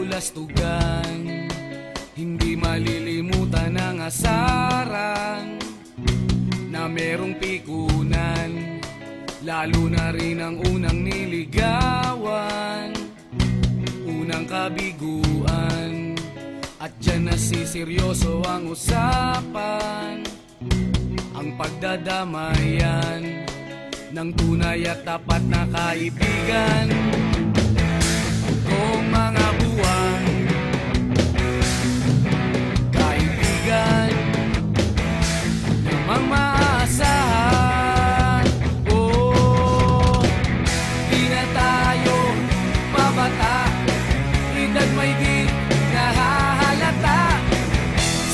bulastugan, hindi malilimutan ang asaran na merong pikunan, lalo na rin ang unang niligawan, unang kabiguan. At dyan nasiseryoso ang usapan, ang pagdadamayan ng tunay at tapat na kaibigan. Kung mga buwan, kaibigan, namang maaasahan. Oh, di na tayo babata, edad may di nahahalata.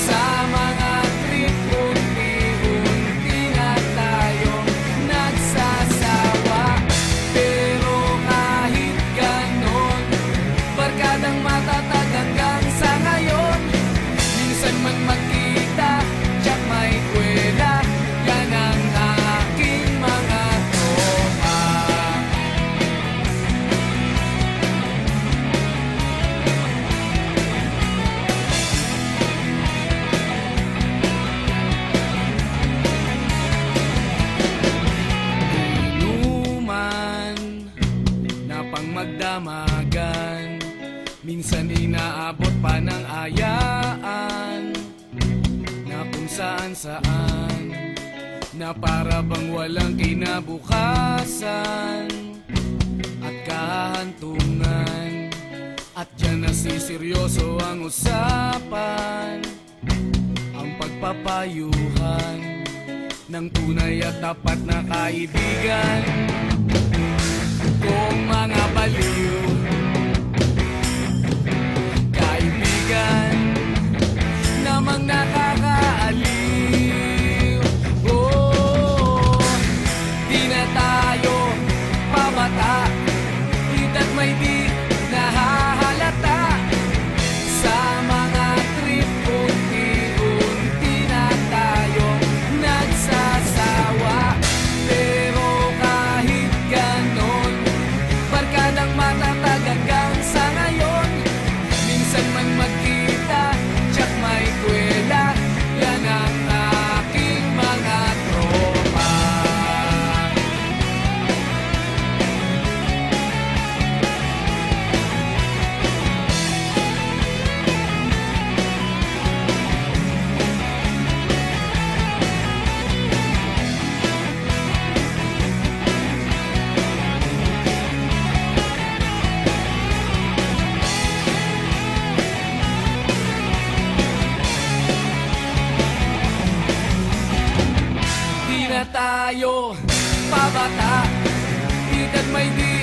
Sa mga trip, unti-unti na tayo nagsasawa. Pero kahit ganon, barkadang matatag hanggang sa ngayon. Minsan man magkita, tiyak may kwela, yan ang aking mga tropa. Inuman na pang magdamagan, minsan inaabot pa ng ayaan, na kung saan-saan, na para bang walang kinabukasan at kahantungan. At dyan nasiseryoso ang usapan, ang pagpapayuhan ng tunay at tapat na kaibigan. Kung mga baliw, kaibigan, namang nakakaaliw. Oh, di na tayo pabata, edad may di nahahalata. Sa mga trip, unti-unti na tayo nagsasawa. Pero kahit ganon, barkadang matatag hanggang sa ngayon. Minsan man magkita, tiyak may kwela, yan ang aking mga tropa. Di na tayo pabata, edad may di